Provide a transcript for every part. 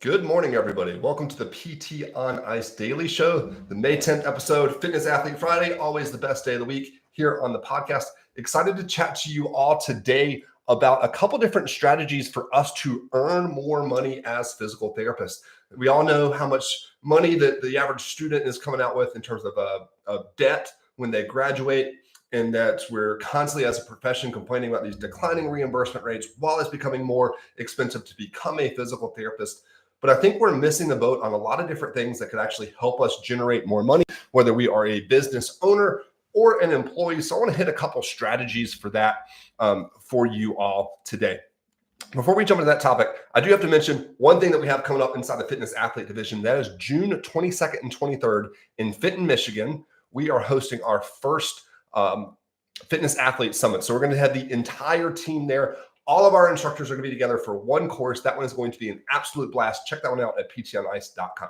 Good morning, everybody. Welcome to the PT on Ice Daily Show, the May 10th episode, Fitness Athlete Friday, always the best day of the week here on the podcast. Excited to chat to you all today about a couple different strategies for us to earn more money as physical therapists. We all know how much money that the average student is coming out with in terms of debt when they graduate, and that we're constantly as a profession complaining about these declining reimbursement rates while it's becoming more expensive to become a physical therapist. But I think we're missing the boat on a lot of different things that could actually help us generate more money, whether we are a business owner or an employee. So I want to hit a couple strategies for that for you all today. Before we jump into that topic, I do have to mention one thing that we have coming up inside the Fitness Athlete Division. That is June 22nd and 23rd in Fenton, Michigan. We are hosting our first Fitness Athlete Summit. So we're going to have the entire team there. All of our instructors are going to be together for one course. That one is going to be an absolute blast. Check that one out at ptonice.com.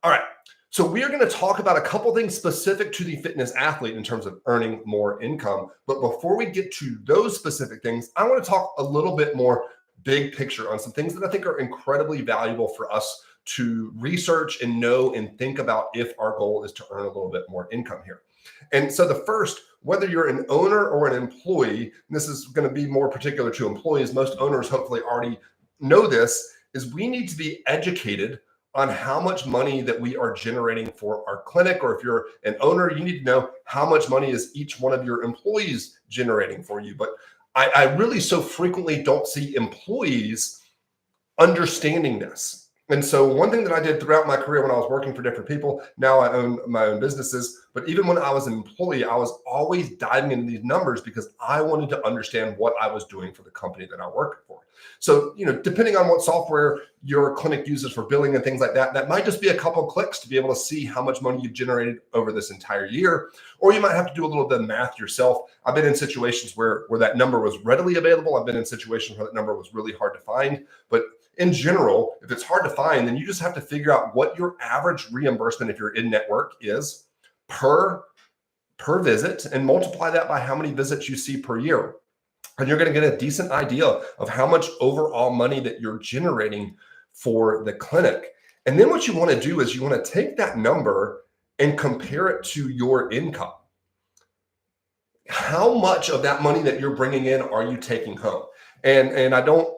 All right. So we are going to talk about a couple things specific to the fitness athlete in terms of earning more income. But before we get to those specific things, I want to talk a little bit more big picture on some things that I think are incredibly valuable for us to research and know and think about if our goal is to earn a little bit more income here. And so the first, whether you're an owner or an employee, and this is going to be more particular to employees, most owners hopefully already know this, is we need to be educated on how much money that we are generating for our clinic. Or if you're an owner, you need to know how much money is each one of your employees generating for you. But I really so frequently don't see employees understanding this. And so one thing that I did throughout my career when I was working for different people, now I own my own businesses, but even when I was an employee, I was always diving into these numbers because I wanted to understand what I was doing for the company that I worked for. So, depending on what software your clinic uses for billing and things like that, that might just be a couple clicks to be able to see how much money you've generated over this entire year. Or you might have to do a little bit of math yourself. I've been in situations where that number was readily available. I've been in situations where that number was really hard to find. But in general, if it's hard to find, then you just have to figure out what your average reimbursement, if you're in network, is per visit and multiply that by how many visits you see per year. And you're going to get a decent idea of how much overall money that you're generating for the clinic. And then what you want to do is you want to take that number and compare it to your income. How much of that money that you're bringing in are you taking home? And I don't,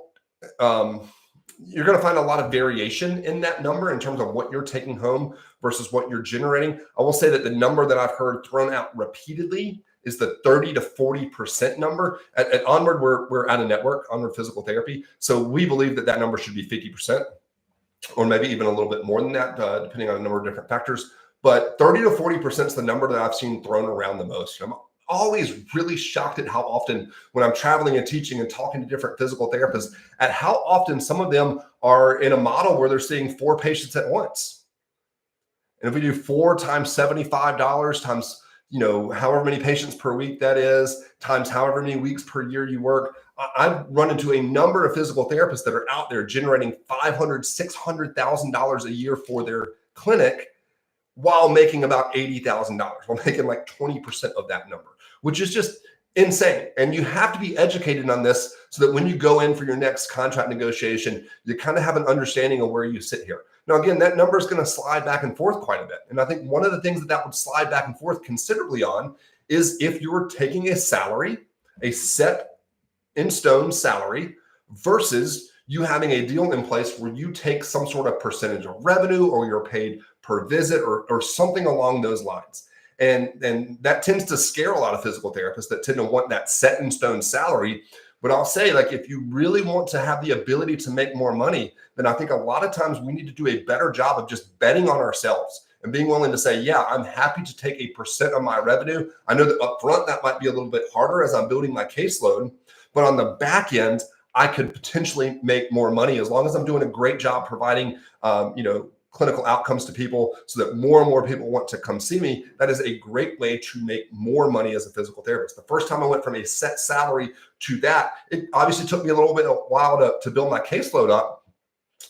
you're going to find a lot of variation in that number in terms of what you're taking home versus what you're generating. I will say that the number that I've heard thrown out repeatedly is the 30 to 40% number. At Onward, we're at a network, Onward Physical Therapy. So we believe that number should be 50%, or maybe even a little bit more than that, depending on a number of different factors. But 30 to 40% is the number that I've seen thrown around the most. I'm always really shocked at how often, when I'm traveling and teaching and talking to different physical therapists, at how often some of them are in a model where they're seeing 4 patients at once. And if we do 4 times $75 times, however many patients per week that is, times however many weeks per year you work, I've run into a number of physical therapists that are out there generating $500,000, $600,000 a year for their clinic while making about $80,000, while making like 20% of that number, which is just insane. And you have to be educated on this so that when you go in for your next contract negotiation, you kind of have an understanding of where you sit here. Now, again, that number is going to slide back and forth quite a bit. And I think one of the things that would slide back and forth considerably on is if you were taking a salary, a set in stone salary, versus you having a deal in place where you take some sort of percentage of revenue, or you're paid per visit, or something along those lines. And that tends to scare a lot of physical therapists that tend to want that set in stone salary. But I'll say, if you really want to have the ability to make more money, then I think a lot of times we need to do a better job of just betting on ourselves and being willing to say, yeah, I'm happy to take a percent of my revenue. I know that up front, that might be a little bit harder as I'm building my caseload, but on the back end, I could potentially make more money as long as I'm doing a great job providing, clinical outcomes to people so that more and more people want to come see me. That is a great way to make more money as a physical therapist. The first time I went from a set salary to that, it obviously took me a while to build my caseload up,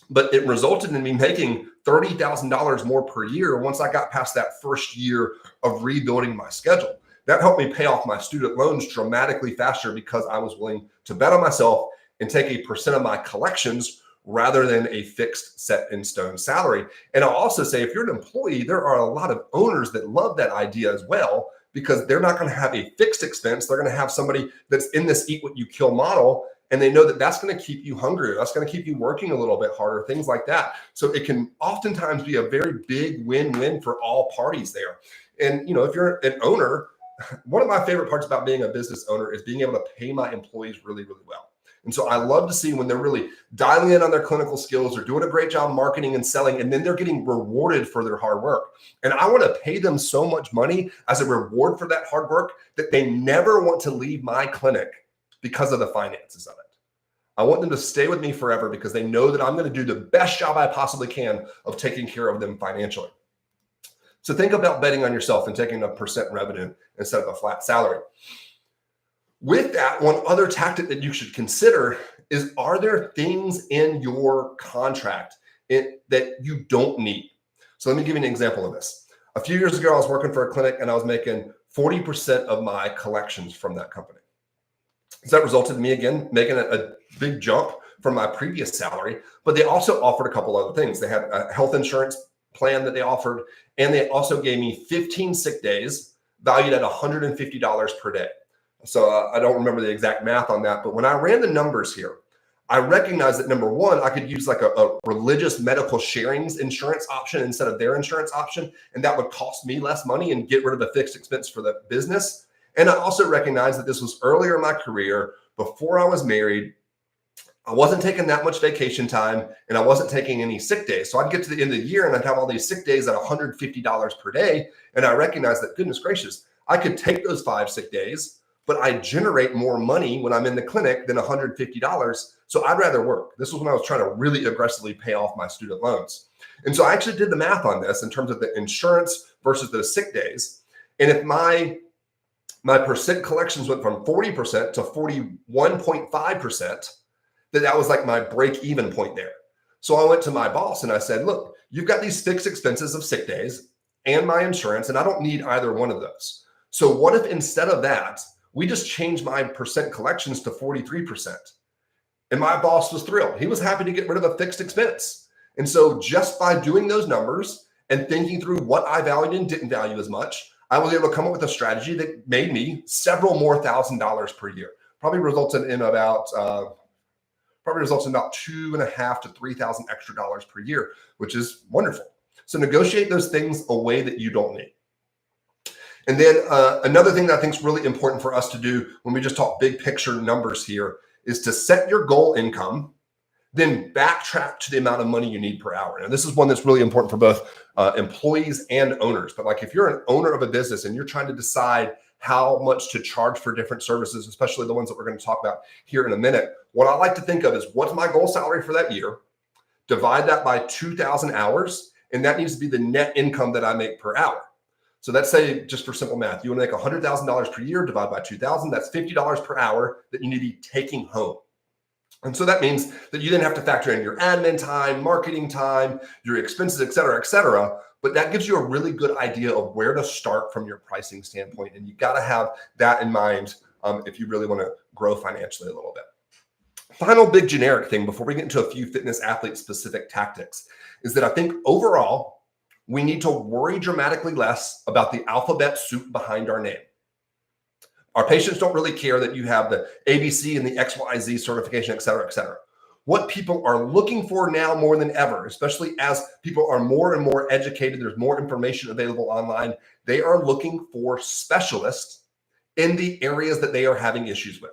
but it resulted in me making $30,000 more per year once I got past that first year of rebuilding my schedule. That helped me pay off my student loans dramatically faster because I was willing to bet on myself and take a percent of my collections rather than a fixed set in stone salary. And I'll also say, if you're an employee, there are a lot of owners that love that idea as well, because they're not going to have a fixed expense. They're going to have somebody that's in this eat what you kill model. And they know that that's going to keep you hungry. That's going to keep you working a little bit harder, things like that. So it can oftentimes be a very big win-win for all parties there. And, if you're an owner, one of my favorite parts about being a business owner is being able to pay my employees really, really well. And so I love to see when they're really dialing in on their clinical skills, they're doing a great job marketing and selling, and then they're getting rewarded for their hard work. And I want to pay them so much money as a reward for that hard work that they never want to leave my clinic because of the finances of it. I want them to stay with me forever because they know that I'm going to do the best job I possibly can of taking care of them financially. So think about betting on yourself and taking a percent revenue instead of a flat salary. With that, one other tactic that you should consider is, are there things in your contract that you don't need? So let me give you an example of this. A few years ago, I was working for a clinic and I was making 40% of my collections from that company. So that resulted in me, again, making a big jump from my previous salary, but they also offered a couple other things. They had a health insurance plan that they offered, and they also gave me 15 sick days valued at $150 per day. So I don't remember the exact math on that, but when I ran the numbers here, I recognized that, number one, I could use like a religious medical sharings insurance option instead of their insurance option, and that would cost me less money and get rid of the fixed expense for the business. And I also recognized that this was earlier in my career, before I was married. I wasn't taking that much vacation time, and I wasn't taking any sick days. So I'd get to the end of the year and I'd have all these sick days at $150 per day. And I recognized that, goodness gracious, I could take those 5 sick days, but I generate more money when I'm in the clinic than $150. So I'd rather work. This was when I was trying to really aggressively pay off my student loans. And so I actually did the math on this in terms of the insurance versus those sick days. And if my percent collections went from 40% to 41.5%, that was like my break-even point there. So I went to my boss and I said, look, you've got these fixed expenses of sick days and my insurance, and I don't need either one of those. So what if instead of that, we just changed my percent collections to 43%? And my boss was thrilled. He was happy to get rid of a fixed expense. And so just by doing those numbers and thinking through what I valued and didn't value as much, I was able to come up with a strategy that made me several more $1,000s per year. Probably resulted in about $2,500 to $3,000 extra dollars per year, which is wonderful. So negotiate those things away that you don't need. And then another thing that I think is really important for us to do when we just talk big picture numbers here is to set your goal income, then backtrack to the amount of money you need per hour. Now, this is one that's really important for both employees and owners. But like if you're an owner of a business and you're trying to decide how much to charge for different services, especially the ones that we're going to talk about here in a minute, what I like to think of is, what's my goal salary for that year? Divide that by 2,000 hours, and that needs to be the net income that I make per hour. So let's say, just for simple math, you want to make $100,000 per year, divide by 2,000, that's $50 per hour that you need to be taking home. And so that means that you then have to factor in your admin time, marketing time, your expenses, et cetera, et cetera. But that gives you a really good idea of where to start from your pricing standpoint. And you got to have that in mind if you really want to grow financially a little bit. Final big generic thing before we get into a few fitness athlete specific tactics is that I think overall, we need to worry dramatically less about the alphabet soup behind our name. Our patients don't really care that you have the ABC and the XYZ certification, et cetera, et cetera. What people are looking for now more than ever, especially as people are more and more educated, there's more information available online, they are looking for specialists in the areas that they are having issues with.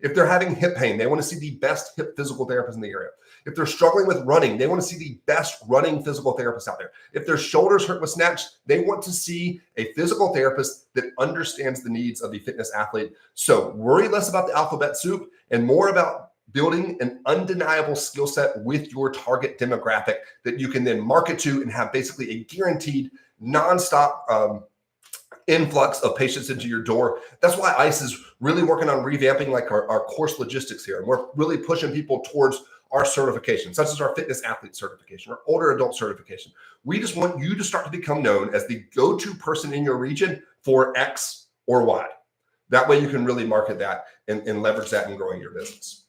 If they're having hip pain, they want to see the best hip physical therapist in the area. If they're struggling with running, they want to see the best running physical therapist out there. If their shoulders hurt with snatch, they want to see a physical therapist that understands the needs of the fitness athlete. So worry less about the alphabet soup and more about building an undeniable skill set with your target demographic that you can then market to and have basically a guaranteed nonstop influx of patients into your door. That's why ICE is really working on revamping like our course logistics here. And we're really pushing people towards our certification, such as our fitness athlete certification or older adult certification. We just want you to start to become known as the go-to person in your region for X or Y. That way you can really market that and leverage that in growing your business.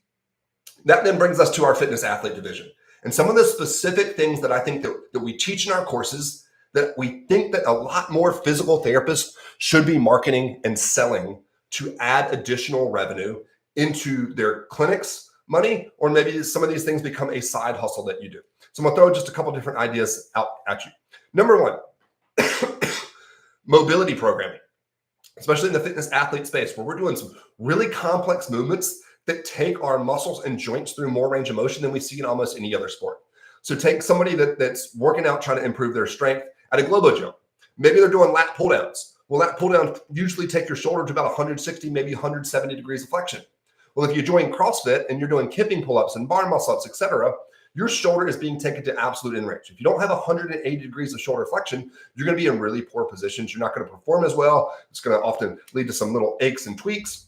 That then brings us to our fitness athlete division. And some of the specific things that I think that we teach in our courses that we think that a lot more physical therapists should be marketing and selling to add additional revenue into their clinics money, or maybe some of these things become a side hustle that you do. So I'm gonna throw just a couple different ideas out at you. Number one, mobility programming, especially in the fitness athlete space, where we're doing some really complex movements that take our muscles and joints through more range of motion than we see in almost any other sport. So take somebody that's working out, trying to improve their strength at a Globo gym. Maybe they're doing lat pull downs. Well, lat pull down usually take your shoulder to about 160, maybe 170 degrees of flexion. Well, if you join CrossFit and you're doing kipping pull-ups and bar muscle ups, etc., your shoulder is being taken to absolute in range. If you don't have 180 degrees of shoulder flexion, you're going to be in really poor positions. You're not going to perform as well. It's going to often lead to some little aches and tweaks.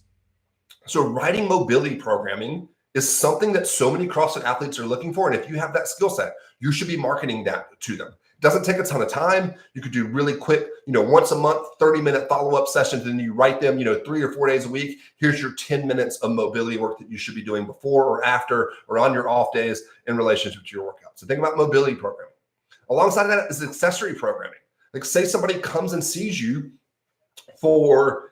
So writing mobility programming is something that so many CrossFit athletes are looking for. And if you have that skill set, you should be marketing that to them. It doesn't take a ton of time. You could do really quick, once a month, 30-minute follow-up sessions, and then you write them, 3 or 4 days a week. Here's your 10 minutes of mobility work that you should be doing before or after or on your off days in relationship to your workout. So think about mobility programming. Alongside of that is accessory programming. Like say somebody comes and sees you for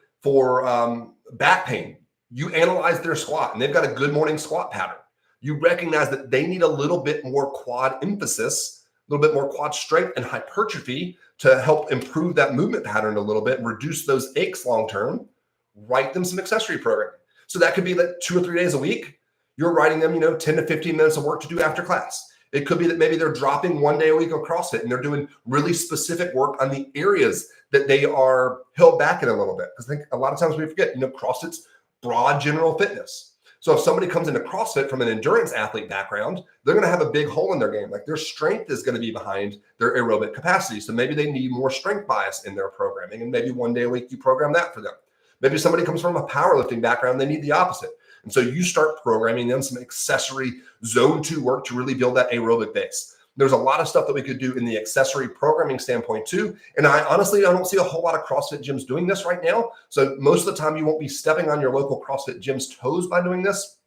back pain. You analyze their squat and they've got a good morning squat pattern. You recognize that they need a little bit more quad emphasis, a little bit more quad strength and hypertrophy to help improve that movement pattern a little bit and reduce those aches long-term. Write them some accessory programming. So that could be that 2 or 3 days a week, you're writing them, 10 to 15 minutes of work to do after class. It could be that maybe they're dropping 1 day a week of CrossFit and they're doing really specific work on the areas that they are held back in a little bit. Because I think a lot of times we forget, CrossFit's broad general fitness. So if somebody comes into CrossFit from an endurance athlete background, they're going to have a big hole in their game. Like their strength is going to be behind their aerobic capacity. So maybe they need more strength bias in their programming. And maybe 1 day a week you program that for them. Maybe somebody comes from a powerlifting background, they need the opposite. And so you start programming them some accessory zone 2 work to really build that aerobic base. There's a lot of stuff that we could do in the accessory programming standpoint too. And I don't see a whole lot of CrossFit gyms doing this right now. So most of the time you won't be stepping on your local CrossFit gym's toes by doing this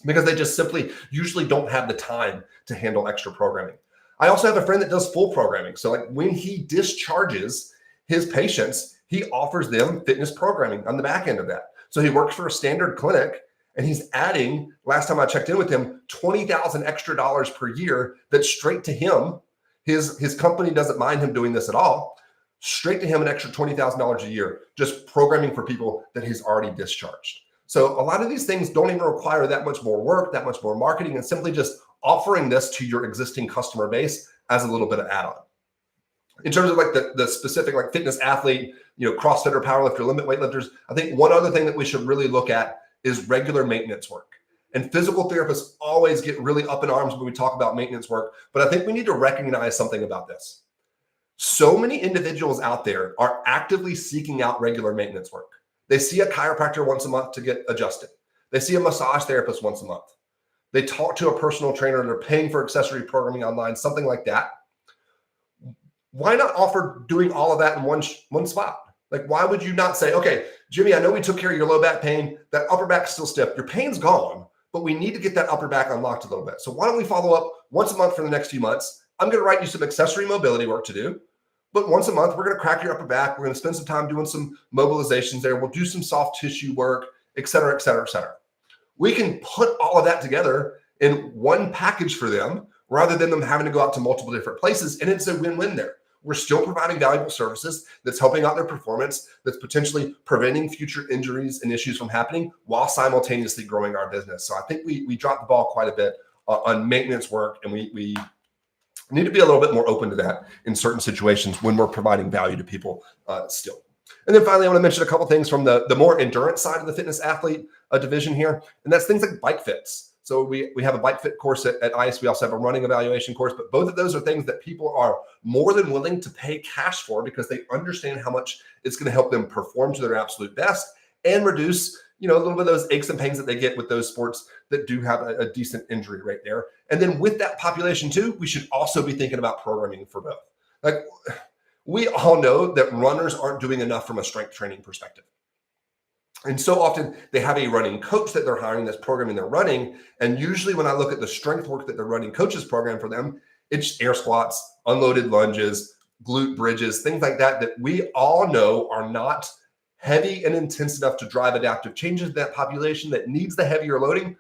because they just simply usually don't have the time to handle extra programming. I also have a friend that does full programming. So like when he discharges his patients, he offers them fitness programming on the back end of that. So he works for a standard clinic and he's adding, last time I checked in with him, $20,000 extra per year that's straight to him. His company doesn't mind him doing this at all. Straight to him an extra $20,000 a year, just programming for people that he's already discharged. So a lot of these things don't even require that much more work, that much more marketing, and simply just offering this to your existing customer base as a little bit of add-on. In terms of like the specific like fitness athlete, CrossFitter, powerlifter, limit weightlifters, I think one other thing that we should really look at is regular maintenance work. And physical therapists always get really up in arms when we talk about maintenance work, but I think we need to recognize something about this. So many individuals out there are actively seeking out regular maintenance work. They see a chiropractor once a month to get adjusted. They see a massage therapist once a month. They talk to a personal trainer, they're paying for accessory programming online, something like that. Why not offer doing all of that in one spot? Like, why would you not say, okay, Jimmy, I know we took care of your low back pain. That upper back's still stiff. Your pain's gone, but we need to get that upper back unlocked a little bit. So why don't we follow up once a month for the next few months? I'm going to write you some accessory mobility work to do. But once a month, we're going to crack your upper back. We're going to spend some time doing some mobilizations there. We'll do some soft tissue work, et cetera, et cetera, et cetera. We can put all of that together in one package for them rather than them having to go out to multiple different places. And it's a win-win there. We're still providing valuable services that's helping out their performance, that's potentially preventing future injuries and issues from happening while simultaneously growing our business. So I think we dropped the ball quite a bit on maintenance work, and we need to be a little bit more open to that in certain situations when we're providing value to people still. And then finally, I want to mention a couple things from the more endurance side of the fitness athlete division here, and that's things like bike fits. So we have a bike fit course at ICE. We also have a running evaluation course, but both of those are things that people are more than willing to pay cash for because they understand how much it's going to help them perform to their absolute best and reduce, a little bit of those aches and pains that they get with those sports that do have a decent injury rate there. And then with that population too, we should also be thinking about programming for both. Like we all know that runners aren't doing enough from a strength training perspective. And so often they have a running coach that they're hiring that's programming they're running. And usually when I look at the strength work that the running coaches program for them, it's air squats, unloaded lunges, glute bridges, things like that, that we all know are not heavy and intense enough to drive adaptive changes in that population that needs the heavier loading.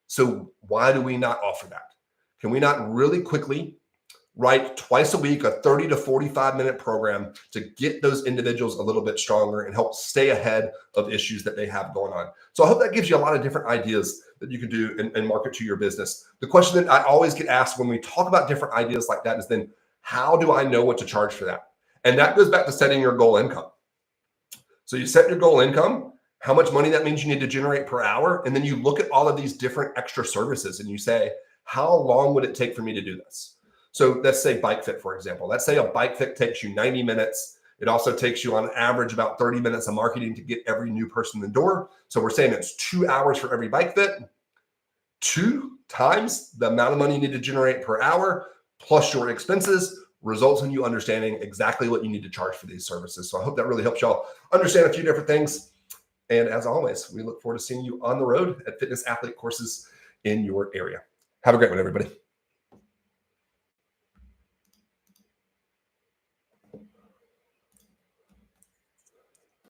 So why do we not offer that? Can we not really quickly write twice a week a 30 to 45 minute program to get those individuals a little bit stronger and help stay ahead of issues that they have going on? So I hope that gives you a lot of different ideas that you can do and market to your business. The question that I always get asked when we talk about different ideas like that is then, how do I know what to charge for that? And that goes back to setting your goal income. So you set your goal income, how much money that means you need to generate per hour. And then you look at all of these different extra services and you say, how long would it take for me to do this? So let's say Bike Fit, for example. Let's say a Bike Fit takes you 90 minutes. It also takes you on average about 30 minutes of marketing to get every new person in the door. So we're saying it's 2 hours for every Bike Fit, 2 times the amount of money you need to generate per hour, plus your expenses, results in you understanding exactly what you need to charge for these services. So I hope that really helps y'all understand a few different things. And as always, we look forward to seeing you on the road at fitness athlete courses in your area. Have a great one, everybody.